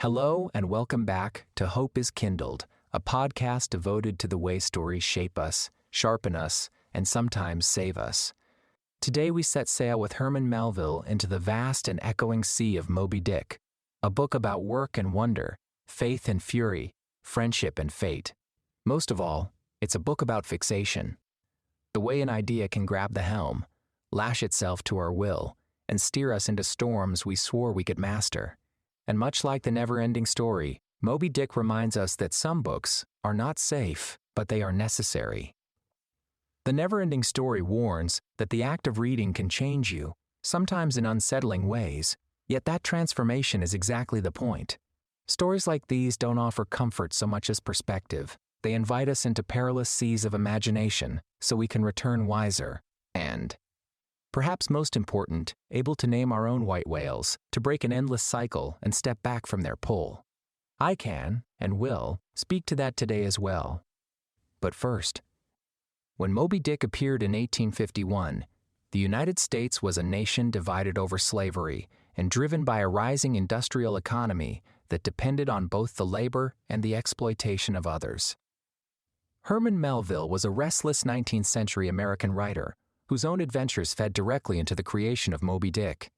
Hello and welcome back to Hope is Kindled, a podcast devoted to the way stories shape us, sharpen us, and sometimes save us. Today we set sail with Herman Melville into the vast and echoing sea of Moby Dick, a book about work and wonder, faith and fury, friendship and fate. Most of all, it's a book about fixation. The way an idea can grab the helm, lash itself to our will, and steer us into storms we swore we could master. And much like the never-ending story, Moby Dick reminds us that some books are not safe, but they are necessary. The never-ending story warns that the act of reading can change you, sometimes in unsettling ways, yet that transformation is exactly the point. Stories like these don't offer comfort so much as perspective. They invite us into perilous seas of imagination so we can return wiser and, perhaps most important, able to name our own white whales, to break an endless cycle and step back from their pull. I can, and will, speak to that today as well. But first, when Moby Dick appeared in 1851, the United States was a nation divided over slavery and driven by a rising industrial economy that depended on both the labor and the exploitation of others. Herman Melville was a restless 19th century American writer whose own adventures fed directly into the creation of Moby Dick.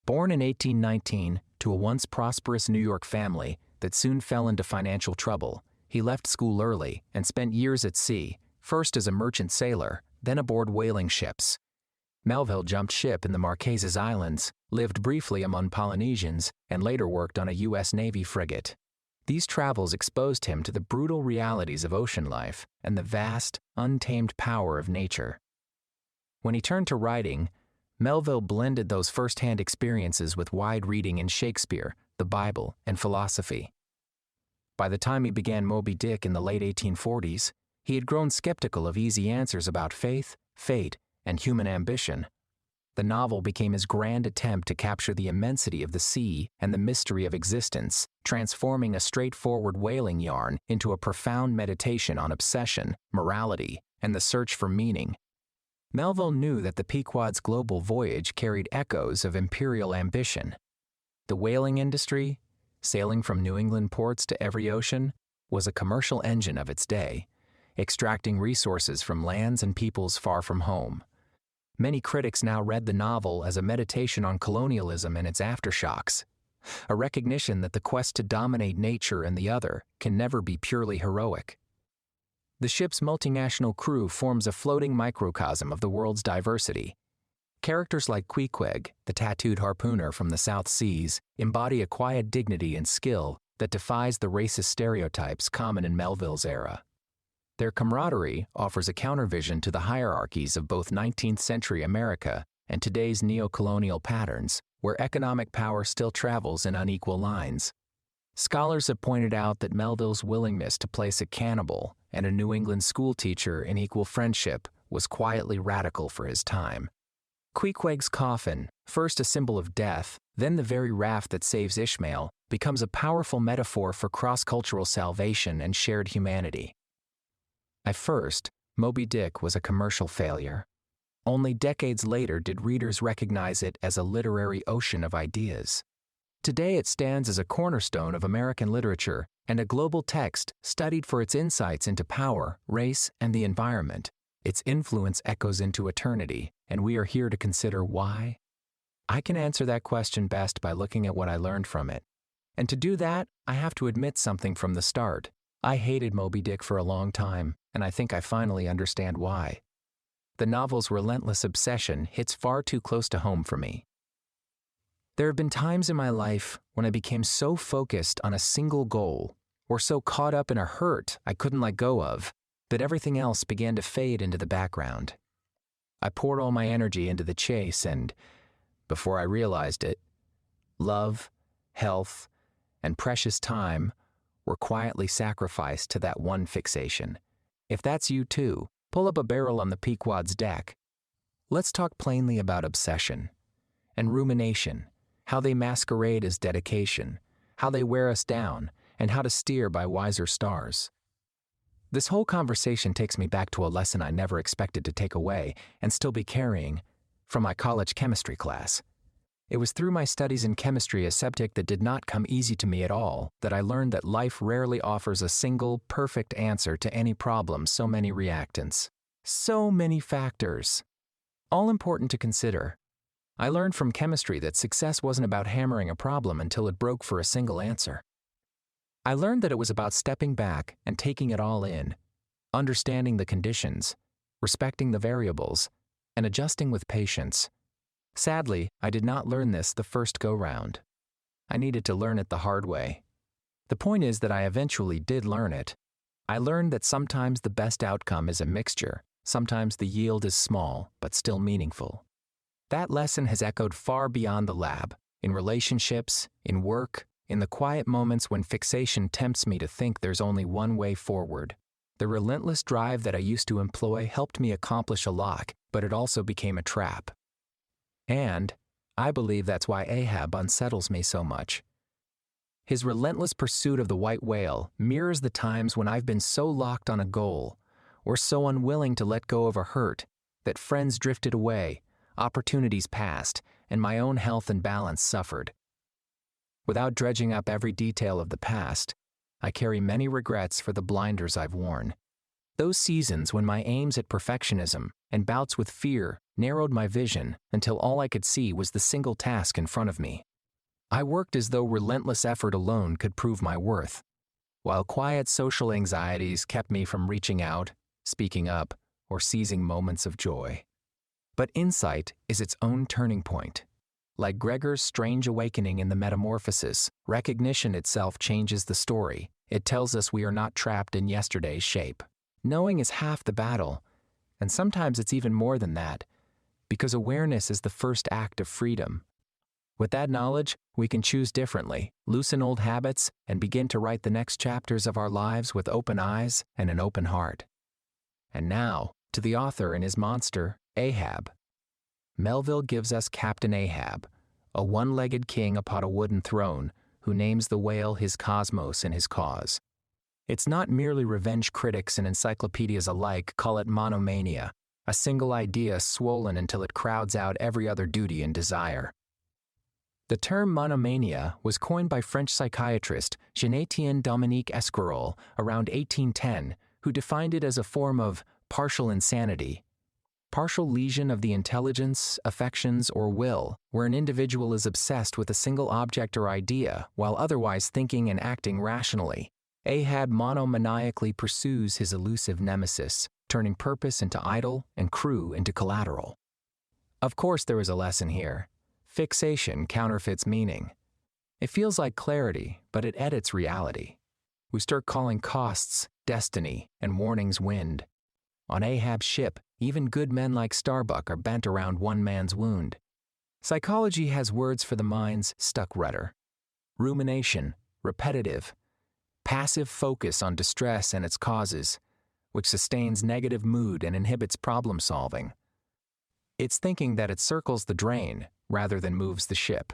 Born in 1819 to a once prosperous New York family that soon fell into financial trouble, he left school early and spent years at sea, first as a merchant sailor, then aboard whaling ships. Melville jumped ship in the Marquesas Islands, lived briefly among Polynesians, and later worked on a U.S. Navy frigate. These travels exposed him to the brutal realities of ocean life and the vast, untamed power of nature. When he turned to writing, Melville blended those first-hand experiences with wide reading in Shakespeare, the Bible, and philosophy. By the time he began Moby Dick in the late 1840s, he had grown skeptical of easy answers about faith, fate, and human ambition. The novel became his grand attempt to capture the immensity of the sea and the mystery of existence, transforming a straightforward whaling yarn into a profound meditation on obsession, morality, and the search for meaning. Melville knew that the Pequod's global voyage carried echoes of imperial ambition. The whaling industry, sailing from New England ports to every ocean, was a commercial engine of its day, extracting resources from lands and peoples far from home. Many critics now read the novel as a meditation on colonialism and its aftershocks, a recognition that the quest to dominate nature and the other can never be purely heroic. The ship's multinational crew forms a floating microcosm of the world's diversity. Characters like Queequeg, the tattooed harpooner from the South Seas, embody a quiet dignity and skill that defies the racist stereotypes common in Melville's era. Their camaraderie offers a countervision to the hierarchies of both 19th century America and today's neo-colonial patterns, where economic power still travels in unequal lines. Scholars have pointed out that Melville's willingness to place a cannibal and a New England schoolteacher in equal friendship was quietly radical for his time. Queequeg's coffin, first a symbol of death, then the very raft that saves Ishmael, becomes a powerful metaphor for cross-cultural salvation and shared humanity. At first, Moby Dick was a commercial failure. Only decades later did readers recognize it as a literary ocean of ideas. Today it stands as a cornerstone of American literature and a global text studied for its insights into power, race, and the environment. Its influence echoes into eternity, and we are here to consider why. I can answer that question best by looking at what I learned from it. And to do that, I have to admit something from the start. I hated Moby Dick for a long time, and I think I finally understand why. The novel's relentless obsession hits far too close to home for me. There have been times in my life when I became so focused on a single goal, or so caught up in a hurt I couldn't let go of, that everything else began to fade into the background. I poured all my energy into the chase and, before I realized it, love, health, and precious time were quietly sacrificed to that one fixation. If that's you too, pull up a barrel on the Pequod's deck. Let's talk plainly about obsession and rumination, how they masquerade as dedication, how they wear us down, and how to steer by wiser stars. This whole conversation takes me back to a lesson I never expected to take away and still be carrying from my college chemistry class. It was through my studies in chemistry, a subject that did not come easy to me at all, that I learned that life rarely offers a single, perfect answer to any problem. So many reactants, so many factors, all important to consider. I learned from chemistry that success wasn't about hammering a problem until it broke for a single answer. I learned that it was about stepping back and taking it all in, understanding the conditions, respecting the variables, and adjusting with patience. Sadly, I did not learn this the first go-round. I needed to learn it the hard way. The point is that I eventually did learn it. I learned that sometimes the best outcome is a mixture, sometimes the yield is small, but still meaningful. That lesson has echoed far beyond the lab, in relationships, in work, in the quiet moments when fixation tempts me to think there's only one way forward. The relentless drive that I used to employ helped me accomplish a lot, but it also became a trap. And I believe that's why Ahab unsettles me so much. His relentless pursuit of the white whale mirrors the times when I've been so locked on a goal, or so unwilling to let go of a hurt, that friends drifted away, opportunities passed, and my own health and balance suffered. Without dredging up every detail of the past, I carry many regrets for the blinders I've worn. Those seasons when my aims at perfectionism and bouts with fear narrowed my vision until all I could see was the single task in front of me. I worked as though relentless effort alone could prove my worth, while quiet social anxieties kept me from reaching out, speaking up, or seizing moments of joy. But insight is its own turning point. Like Gregor's strange awakening in the Metamorphosis, recognition itself changes the story. It tells us we are not trapped in yesterday's shape. Knowing is half the battle, and sometimes it's even more than that, because awareness is the first act of freedom. With that knowledge, we can choose differently, loosen old habits, and begin to write the next chapters of our lives with open eyes and an open heart. And now, to the author and his monster, Ahab. Melville gives us Captain Ahab, a one-legged king upon a wooden throne who names the whale his cosmos and his cause. It's not merely revenge. Critics and encyclopedias alike call it monomania, a single idea swollen until it crowds out every other duty and desire. The term monomania was coined by French psychiatrist Jean-Étienne Dominique Esquirol around 1810, who defined it as a form of partial insanity, partial lesion of the intelligence, affections, or will, where an individual is obsessed with a single object or idea while otherwise thinking and acting rationally. Ahab monomaniacally pursues his elusive nemesis, turning purpose into idol and crew into collateral. Of course, there is a lesson here. Fixation counterfeits meaning. It feels like clarity, but it edits reality. We start calling costs destiny and warnings wind. On Ahab's ship, even good men like Starbuck are bent around one man's wound. Psychology has words for the mind's stuck rudder. Rumination, repetitive, passive focus on distress and its causes, which sustains negative mood and inhibits problem solving. It's thinking that it circles the drain rather than moves the ship.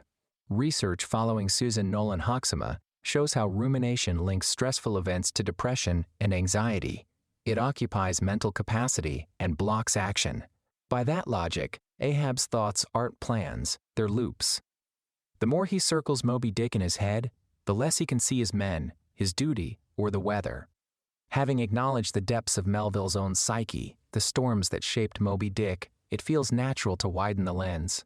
Research following Susan Nolan-Hoxema shows how rumination links stressful events to depression and anxiety. It occupies mental capacity and blocks action. By that logic, Ahab's thoughts aren't plans, they're loops. The more he circles Moby Dick in his head, the less he can see his men, his duty, or the weather. Having acknowledged the depths of Melville's own psyche, the storms that shaped Moby Dick, it feels natural to widen the lens.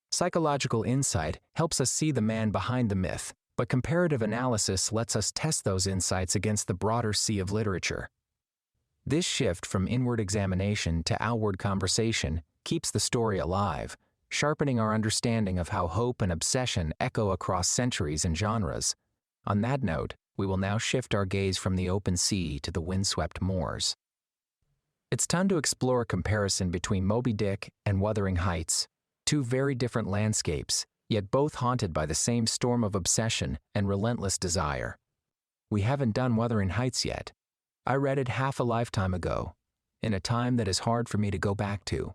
Psychological insight helps us see the man behind the myth, but comparative analysis lets us test those insights against the broader sea of literature. This shift from inward examination to outward conversation keeps the story alive, sharpening our understanding of how hope and obsession echo across centuries and genres. On that note, we will now shift our gaze from the open sea to the windswept moors. It's time to explore a comparison between Moby Dick and Wuthering Heights, two very different landscapes, yet both haunted by the same storm of obsession and relentless desire. We haven't done Wuthering Heights yet. I read it half a lifetime ago, in a time that is hard for me to go back to.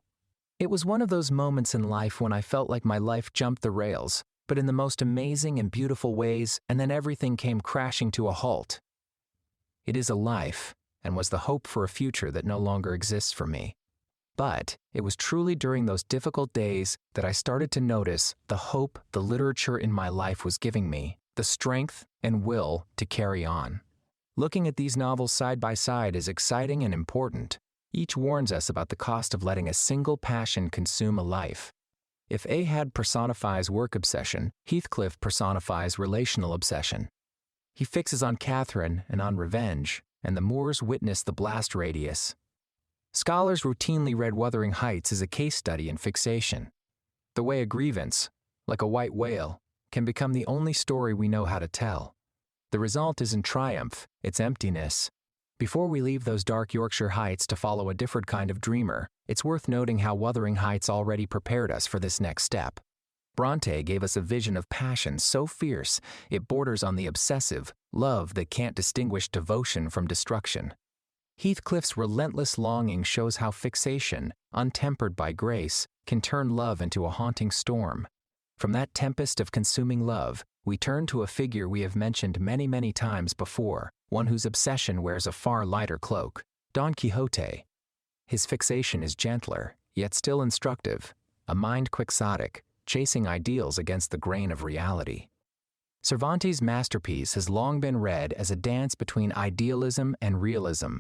It was one of those moments in life when I felt like my life jumped the rails, but in the most amazing and beautiful ways, and then everything came crashing to a halt. It is a life, and was the hope for a future that no longer exists for me. But it was truly during those difficult days that I started to notice the hope the literature in my life was giving me, the strength and will to carry on. Looking at these novels side by side is exciting and important. Each warns us about the cost of letting a single passion consume a life. If Ahab personifies work obsession, Heathcliff personifies relational obsession. He fixes on Catherine and on revenge, and the Moors witness the blast radius. Scholars routinely read Wuthering Heights as a case study in fixation. The way a grievance, like a white whale, can become the only story we know how to tell. The result isn't triumph, it's emptiness. Before we leave those dark Yorkshire heights to follow a different kind of dreamer, it's worth noting how Wuthering Heights already prepared us for this next step. Bronte gave us a vision of passion so fierce it borders on the obsessive, love that can't distinguish devotion from destruction. Heathcliff's relentless longing shows how fixation, untempered by grace, can turn love into a haunting storm. From that tempest of consuming love, we turn to a figure we have mentioned many, many times before, one whose obsession wears a far lighter cloak, Don Quixote. His fixation is gentler, yet still instructive, a mind quixotic, chasing ideals against the grain of reality. Cervantes' masterpiece has long been read as a dance between idealism and realism,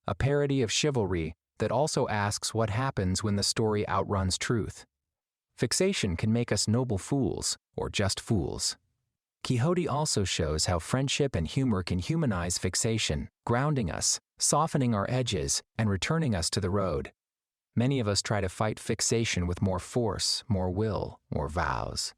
a parody of chivalry that also asks what happens when the story outruns truth. Fixation can make us noble fools, or just fools. Quixote also shows how friendship and humor can humanize fixation, grounding us, softening our edges, and returning us to the road. Many of us try to fight fixation with more force, more will, more vows.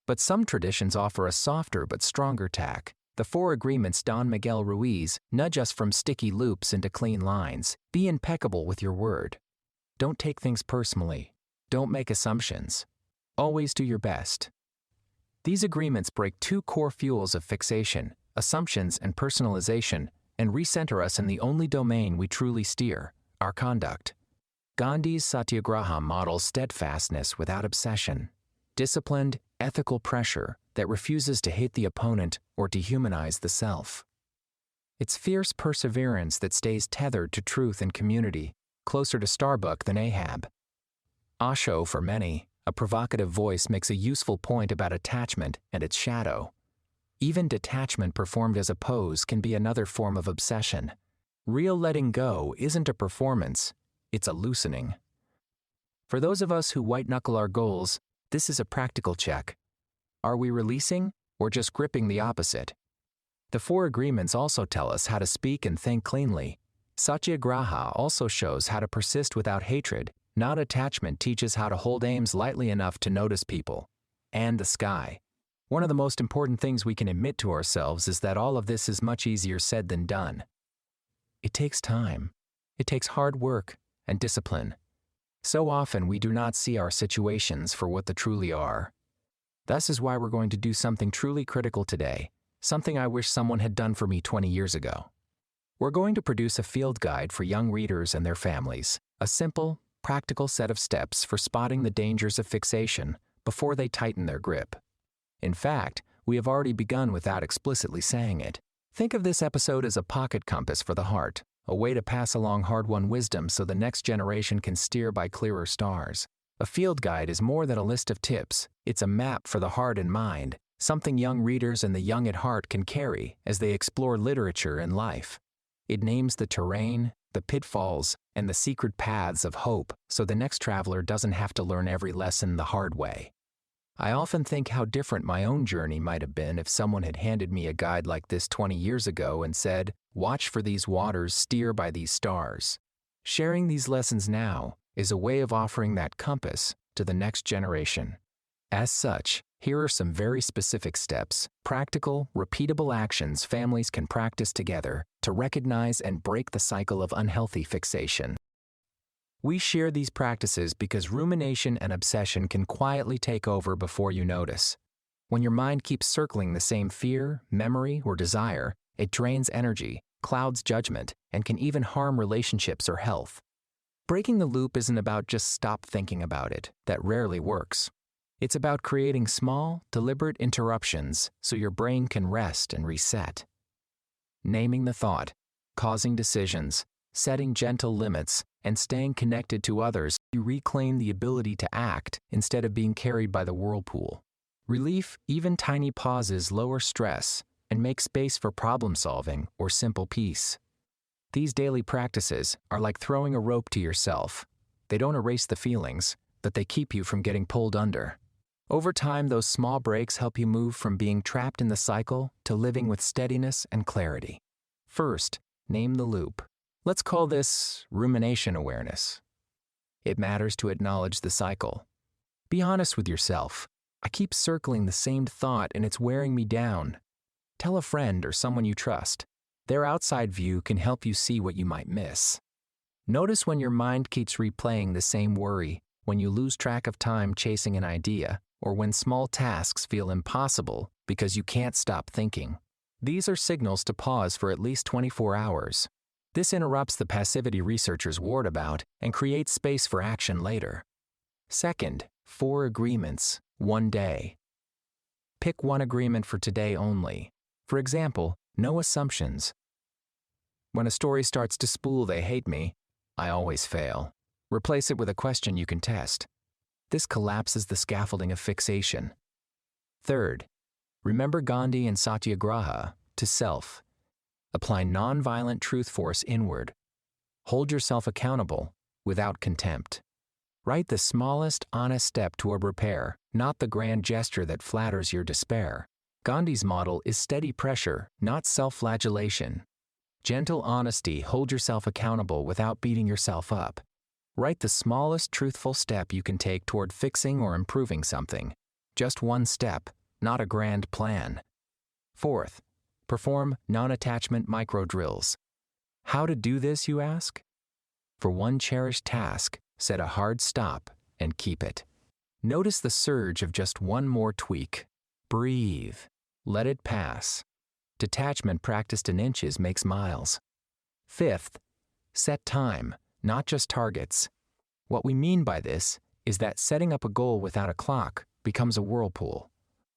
But some traditions offer a softer but stronger tack. The Four Agreements Don Miguel Ruiz nudge us from sticky loops into clean lines. Be impeccable with your word. Don't take things personally. Don't make assumptions. Always do your best. These agreements break two core fuels of fixation, assumptions and personalization, and recenter us in the only domain we truly steer, our conduct. Gandhi's Satyagraha models steadfastness without obsession, disciplined, ethical pressure that refuses to hate the opponent or dehumanize the self. It's fierce perseverance that stays tethered to truth and community, closer to Starbuck than Ahab. Osho, for many, a provocative voice, makes a useful point about attachment and its shadow. Even detachment performed as a pose can be another form of obsession. Real letting go isn't a performance, it's a loosening. For those of us who white-knuckle our goals, this is a practical check. Are we releasing or just gripping the opposite? The Four Agreements also tell us how to speak and think cleanly. Satyagraha also shows how to persist without hatred. Not attachment teaches how to hold aims lightly enough to notice people and the sky. One of the most important things we can admit to ourselves is that all of this is much easier said than done. It takes time. It takes hard work and discipline. So often we do not see our situations for what they truly are. This is why we're going to do something truly critical today, something I wish someone had done for me 20 years ago. We're going to produce a field guide for young readers and their families, a simple, practical set of steps for spotting the dangers of fixation before they tighten their grip. In fact, we have already begun without explicitly saying it. Think of this episode as a pocket compass for the heart, a way to pass along hard-won wisdom so the next generation can steer by clearer stars. A field guide is more than a list of tips. It's a map for the heart and mind, something young readers and the young at heart can carry as they explore literature and life. It names the terrain, the pitfalls, and the secret paths of hope so the next traveler doesn't have to learn every lesson the hard way. I often think how different my own journey might have been if someone had handed me a guide like this 20 years ago and said, "Watch for these waters, steer by these stars." Sharing these lessons now is a way of offering that compass to the next generation. As such, here are some very specific steps, practical, repeatable actions families can practice together to recognize and break the cycle of unhealthy fixation. We share these practices because rumination and obsession can quietly take over before you notice. When your mind keeps circling the same fear, memory, or desire, it drains energy, clouds judgment, and can even harm relationships or health. Breaking the loop isn't about just stop thinking about it. That rarely works. It's about creating small, deliberate interruptions so your brain can rest and reset. Naming the thought, causing decisions, setting gentle limits, and staying connected to others, you reclaim the ability to act instead of being carried by the whirlpool. Relief, even tiny pauses, lower stress and make space for problem solving or simple peace. These daily practices are like throwing a rope to yourself. They don't erase the feelings, but they keep you from getting pulled under. Over time, those small breaks help you move from being trapped in the cycle to living with steadiness and clarity. First, name the loop. Let's call this rumination awareness. It matters to acknowledge the cycle. Be honest with yourself. I keep circling the same thought and it's wearing me down. Tell a friend or someone you trust. Their outside view can help you see what you might miss. Notice when your mind keeps replaying the same worry, when you lose track of time chasing an idea, or when small tasks feel impossible because you can't stop thinking. These are signals to pause for at least 24 hours. This interrupts the passivity researchers warn about and creates space for action later. Second, 4 agreements, 1 day. Pick one agreement for today only. For example, no assumptions. When a story starts to spool "they hate me," I always fail. Replace it with a question you can test. This collapses the scaffolding of fixation. Third, remember Gandhi and Satyagraha to self. Apply nonviolent truth force inward. Hold yourself accountable without contempt. Write the smallest honest step toward repair, not the grand gesture that flatters your despair. Gandhi's model is steady pressure, not self-flagellation. Gentle honesty, hold yourself accountable without beating yourself up. Write the smallest truthful step you can take toward fixing or improving something. Just one step, not a grand plan. Fourth, perform non-attachment micro-drills. How to do this, you ask? For one cherished task, set a hard stop and keep it. Notice the surge of just one more tweak. Breathe. Let it pass. Detachment practiced in inches makes miles. Fifth, set time, not just targets. What we mean by this is that setting up a goal without a clock becomes a whirlpool.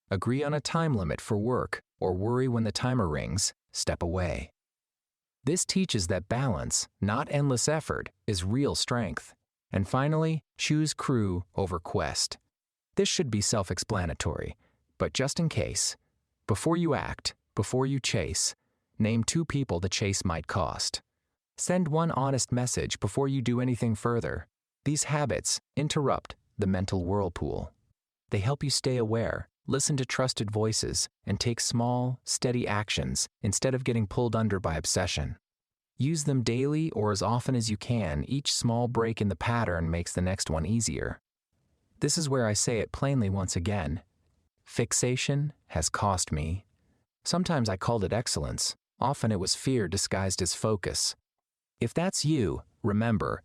Agree on a time limit for work, or worry when the timer rings, step away. This teaches that balance, not endless effort, is real strength. And finally, choose crew over quest. This should be self-explanatory, but just in case, before you act, before you chase, name 2 people the chase might cost. Send one honest message before you do anything further. These habits interrupt the mental whirlpool. They help you stay aware, listen to trusted voices, and take small, steady actions instead of getting pulled under by obsession. Use them daily or as often as you can. Each small break in the pattern makes the next one easier. This is where I say it plainly once again. Fixation has cost me. Sometimes I called it excellence. Often it was fear disguised as focus. If that's you, remember,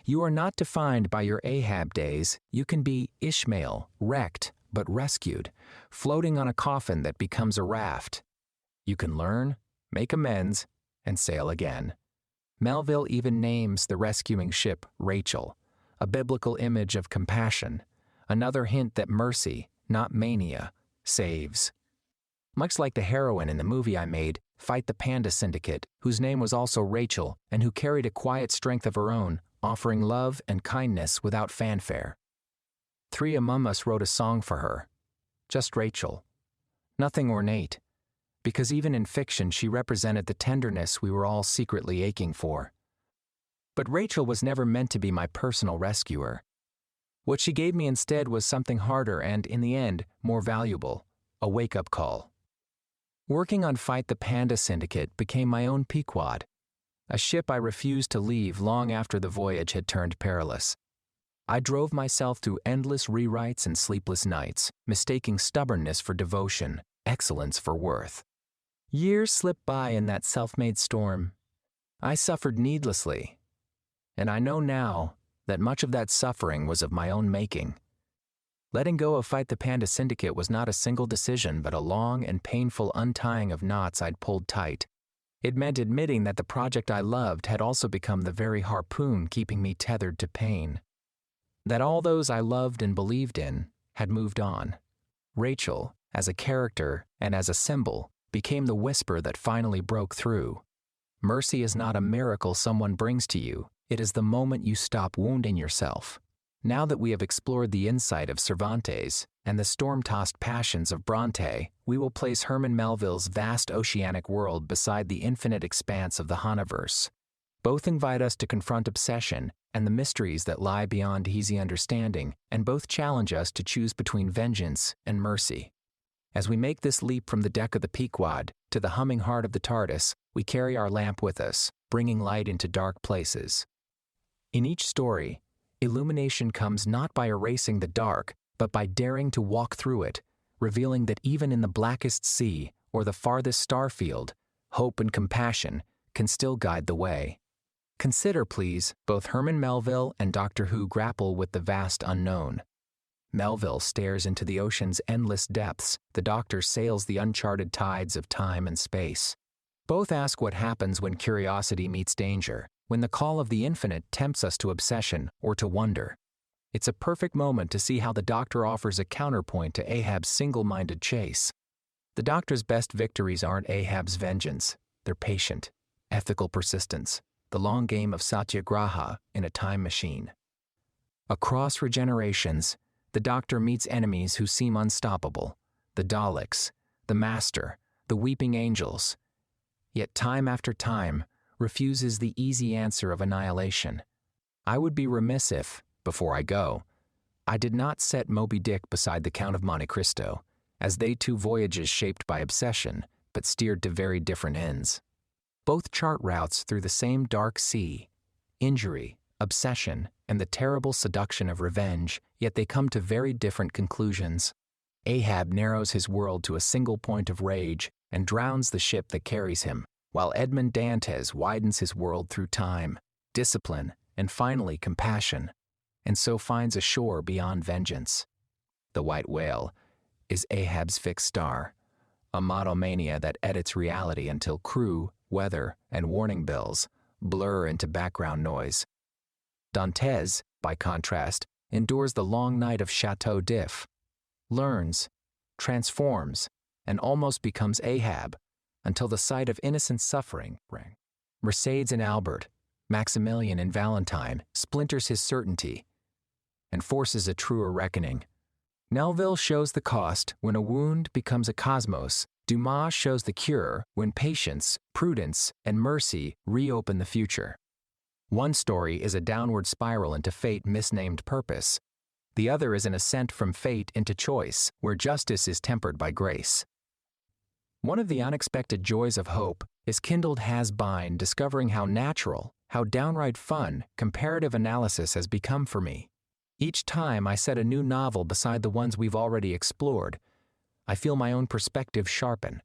you are not defined by your Ahab days. You can be Ishmael, wrecked but rescued, floating on a coffin that becomes a raft. You can learn, make amends, and sail again. Melville even names the rescuing ship Rachel, a biblical image of compassion, another hint that mercy, not mania, saves. Much like the heroine in the movie I made, Fight the Panda Syndicate, whose name was also Rachel and who carried a quiet strength of her own, offering love and kindness without fanfare. 3 among us wrote a song for her. Just Rachel. Nothing ornate, because even in fiction she represented the tenderness we were all secretly aching for. But Rachel was never meant to be my personal rescuer. What she gave me instead was something harder and, in the end, more valuable, a wake-up call. Working on Fight the Panda Syndicate became my own Pequod, a ship I refused to leave long after the voyage had turned perilous. I drove myself through endless rewrites and sleepless nights, mistaking stubbornness for devotion, excellence for worth. Years slipped by in that self-made storm. I suffered needlessly, and I know now that much of that suffering was of my own making. Letting go of Fight the Panda Syndicate was not a single decision, but a long and painful untying of knots I'd pulled tight. It meant admitting that the project I loved had also become the very harpoon keeping me tethered to pain. That all those I loved and believed in had moved on. Rachel, as a character and as a symbol, became the whisper that finally broke through. Mercy is not a miracle someone brings to you. It is the moment you stop wounding yourself. Now that we have explored the insight of Cervantes and the storm-tossed passions of Bronte, we will place Herman Melville's vast oceanic world beside the infinite expanse of the Hanaverse. Both invite us to confront obsession and the mysteries that lie beyond easy understanding, and both challenge us to choose between vengeance and mercy. As we make this leap from the deck of the Pequod to the humming heart of the TARDIS, we carry our lamp with us, bringing light into dark places. In each story, illumination comes not by erasing the dark, but by daring to walk through it, revealing that even in the blackest sea or the farthest star field, hope and compassion can still guide the way. Consider, please, both Herman Melville and Doctor Who grapple with the vast unknown. Melville stares into the ocean's endless depths. The Doctor sails the uncharted tides of time and space. Both ask what happens when curiosity meets danger, when the call of the infinite tempts us to obsession or to wonder. It's a perfect moment to see how the Doctor offers a counterpoint to Ahab's single-minded chase. The Doctor's best victories aren't Ahab's vengeance. They're patient, ethical persistence, the long game of Satyagraha in a time machine. Across regenerations, the Doctor meets enemies who seem unstoppable, the Daleks, the Master, the Weeping Angels. Yet time after time, refuses the easy answer of annihilation. I would be remiss if, before I go, I did not set Moby Dick beside the Count of Monte Cristo, as they two voyages shaped by obsession, but steered to very different ends. Both chart routes through the same dark sea, injury, obsession, and the terrible seduction of revenge, yet they come to very different conclusions. Ahab narrows his world to a single point of rage and drowns the ship that carries him, while Edmond Dantes widens his world through time, discipline, and finally compassion, and so finds a shore beyond vengeance. The White Whale is Ahab's fixed star, a monomania that edits reality until crew, weather, and warning bells blur into background noise. Dantes, by contrast, endures the long night of Chateau d'If, learns, transforms, and almost becomes Ahab, until the sight of innocent suffering, Mercedes and Albert, Maximilian and Valentine, splinters his certainty and forces a truer reckoning. Melville shows the cost when a wound becomes a cosmos. Dumas shows the cure when patience, prudence, and mercy reopen the future. One story is a downward spiral into fate misnamed purpose. The other is an ascent from fate into choice, where justice is tempered by grace. One of the unexpected joys of hope is Kindled has been discovering how natural, how downright fun comparative analysis has become for me. Each time I set a new novel beside the ones we've already explored, I feel my own perspective sharpen.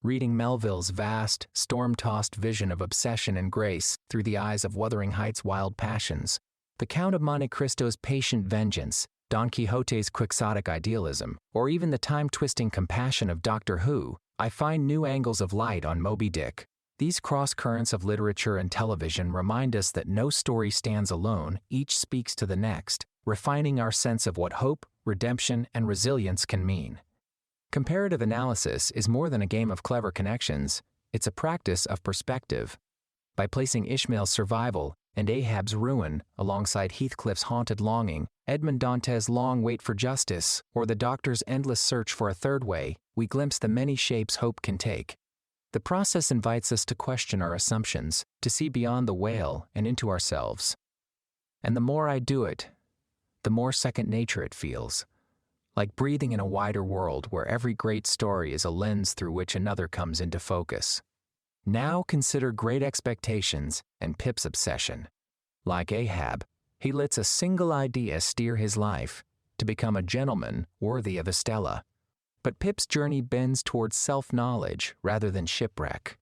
Reading Melville's vast, storm-tossed vision of obsession and grace through the eyes of Wuthering Heights' wild passions, the Count of Monte Cristo's patient vengeance, Don Quixote's quixotic idealism, or even the time-twisting compassion of Doctor Who, I find new angles of light on Moby Dick. These cross-currents of literature and television remind us that no story stands alone, each speaks to the next, refining our sense of what hope, redemption, and resilience can mean. Comparative analysis is more than a game of clever connections, it's a practice of perspective. By placing Ishmael's survival and Ahab's ruin alongside Heathcliff's haunted longing, Edmond Dantes' long wait for justice, or the Doctor's endless search for a third way, we glimpse the many shapes hope can take. The process invites us to question our assumptions, to see beyond the whale and into ourselves. And the more I do it, the more second nature it feels, like breathing in a wider world where every great story is a lens through which another comes into focus. Now consider Great Expectations and Pip's obsession. Like Ahab, he lets a single idea steer his life, to become a gentleman worthy of Estella. But Pip's journey bends towards self-knowledge rather than shipwreck.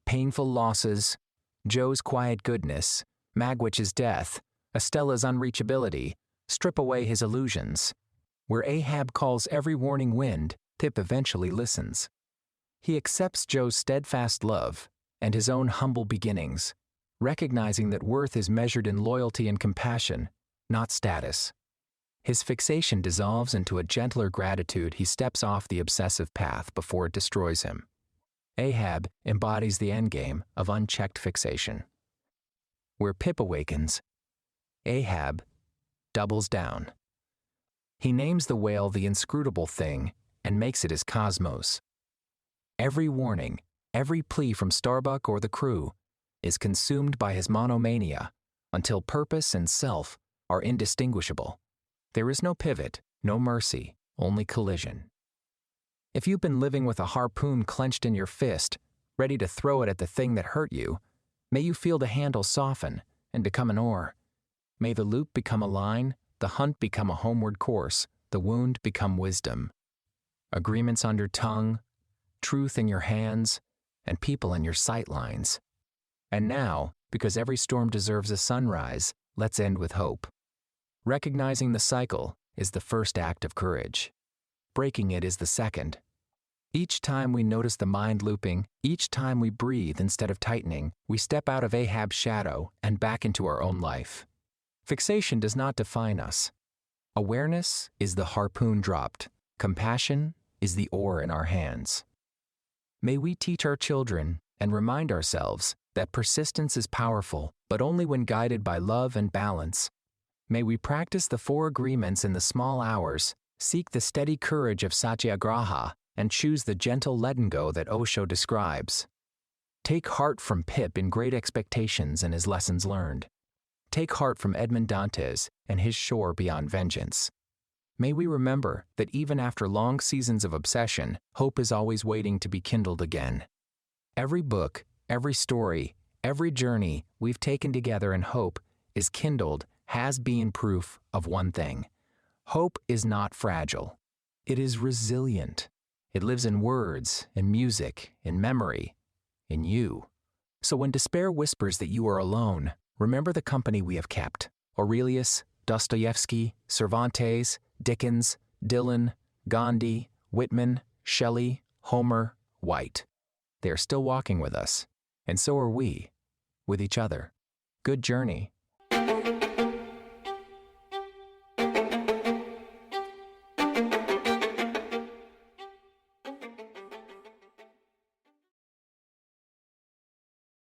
Painful losses, Joe's quiet goodness, Magwitch's death, Estella's unreachability, strip away his illusions. Where Ahab calls every warning wind, Pip eventually listens. He accepts Joe's steadfast love and his own humble beginnings, recognizing that worth is measured in loyalty and compassion, not status. His fixation dissolves into a gentler gratitude. He steps off the obsessive path before it destroys him. Ahab embodies the endgame of unchecked fixation. Where Pip awakens, Ahab doubles down. He names the whale the inscrutable thing and makes it his cosmos. Every warning, every plea from Starbuck or the crew is consumed by his monomania until purpose and self are indistinguishable. There is no pivot, no mercy, only collision. If you've been living with a harpoon clenched in your fist, ready to throw it at the thing that hurt you, may you feel the handle soften and become an oar. May the loop become a line, the hunt become a homeward course, the wound become wisdom. Agreements on your tongue, truth in your hands, and people in your sightlines. And now, because every storm deserves a sunrise, let's end with hope. Recognizing the cycle is the first act of courage. Breaking it is the second. Each time we notice the mind looping, each time we breathe instead of tightening, we step out of Ahab's shadow and back into our own life. Fixation does not define us. Awareness is the harpoon dropped. Compassion is the oar in our hands. May we teach our children and remind ourselves that persistence is powerful, but only when guided by love and balance. May we practice the 4 agreements in the small hours, seek the steady courage of satyagraha, and choose the gentle letting go that Osho describes. Take heart from Pip in Great Expectations and his lessons learned. Take heart from Edmond Dantes and his shore beyond vengeance. May we remember that even after long seasons of obsession, hope is always waiting to be kindled again. Every book, every story, every journey we've taken together in hope is kindled has been proof of one thing. Hope is not fragile. It is resilient. It lives in words, in music, in memory, in you. So when despair whispers that you are alone, remember the company we have kept. Aurelius, Dostoevsky, Cervantes, Dickens, Dylan, Gandhi, Whitman, Shelley, Homer, White. They are still walking with us, and so are we, with each other. Good journey.